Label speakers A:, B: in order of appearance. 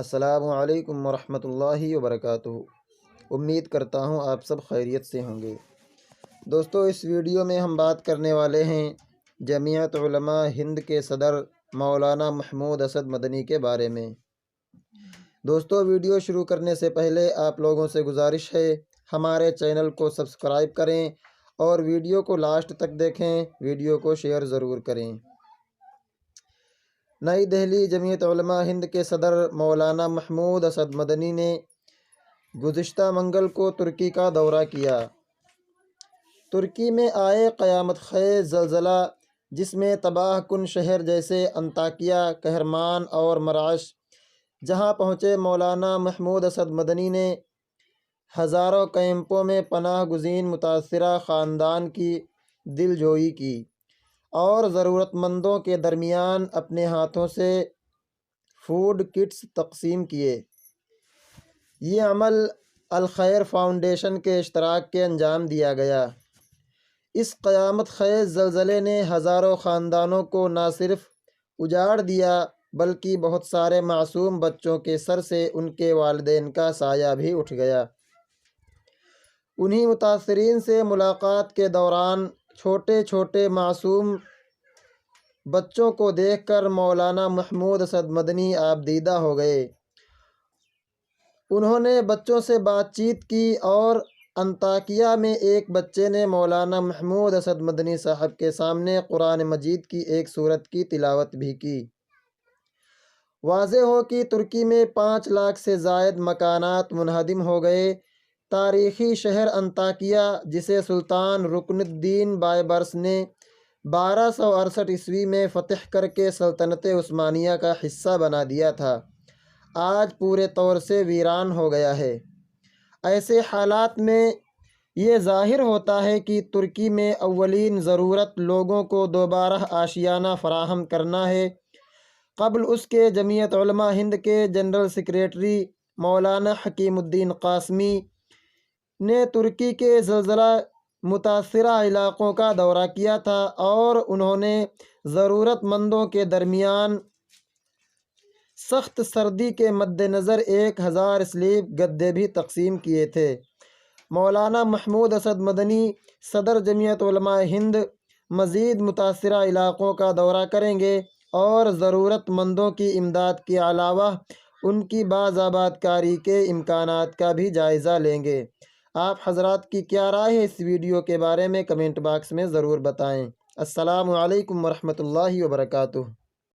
A: السلام علیکم ورحمۃ اللہ وبرکاتہ۔ امید کرتا ہوں آپ سب خیریت سے ہوں گے۔ دوستو، اس ویڈیو میں ہم بات کرنے والے ہیں جمعیت علماء ہند کے صدر مولانا محمود اسد مدنی کے بارے میں۔ دوستو، ویڈیو شروع کرنے سے پہلے آپ لوگوں سے گزارش ہے ہمارے چینل کو سبسکرائب کریں اور ویڈیو کو لاسٹ تک دیکھیں، ویڈیو کو شیئر ضرور کریں۔ نئی دہلی، جمعیت علماء ہند کے صدر مولانا محمود اسد مدنی نے گزشتہ منگل کو ترکی کا دورہ کیا۔ ترکی میں آئے قیامت خیز زلزلہ، جس میں تباہ کن شہر جیسے انطاکیہ، کہرمان اور مرعش جہاں پہنچے مولانا محمود اسد مدنی نے ہزاروں کیمپوں میں پناہ گزین متاثرہ خاندان کی دل جوئی کی اور ضرورت مندوں کے درمیان اپنے ہاتھوں سے فوڈ کٹس تقسیم کیے۔ یہ عمل الخیر فاؤنڈیشن کے اشتراک کے انجام دیا گیا۔ اس قیامت خیز زلزلے نے ہزاروں خاندانوں کو نہ صرف اجاڑ دیا بلکہ بہت سارے معصوم بچوں کے سر سے ان کے والدین کا سایہ بھی اٹھ گیا۔ انہی متاثرین سے ملاقات کے دوران چھوٹے چھوٹے معصوم بچوں کو دیکھ کر مولانا محمود اسد مدنی آپ دیدہ ہو گئے۔ انہوں نے بچوں سے بات چیت کی اور انطاکیہ میں ایک بچے نے مولانا محمود اسد مدنی صاحب کے سامنے قرآن مجید کی ایک سورت کی تلاوت بھی کی۔ واضح ہو کہ ترکی میں 5 لاکھ سے زائد مکانات منہدم ہو گئے۔ تاریخی شہر انطاکیہ، جسے سلطان رکن الدین بائبرس نے 1268 عیسوی میں فتح کر کے سلطنت عثمانیہ کا حصہ بنا دیا تھا، آج پورے طور سے ویران ہو گیا ہے۔ ایسے حالات میں یہ ظاہر ہوتا ہے کہ ترکی میں اولین ضرورت لوگوں کو دوبارہ آشیانہ فراہم کرنا ہے۔ قبل اس کے جمعیت علماء ہند کے جنرل سیکریٹری مولانا حکیم الدین قاسمی نے ترکی کے زلزلہ متاثرہ علاقوں کا دورہ کیا تھا اور انہوں نے ضرورت مندوں کے درمیان سخت سردی کے مد نظر 1000 سلیپ گدے بھی تقسیم کیے تھے۔ مولانا محمود اسد مدنی صدر جمعیت علماء ہند مزید متاثرہ علاقوں کا دورہ کریں گے اور ضرورت مندوں کی امداد کے علاوہ ان کی باز-آباد کاری کے امکانات کا بھی جائزہ لیں گے۔ آپ حضرات کی کیا رائے ہے اس ویڈیو کے بارے میں کمنٹ باکس میں ضرور بتائیں۔ السلام علیکم ورحمۃ اللہ وبرکاتہ۔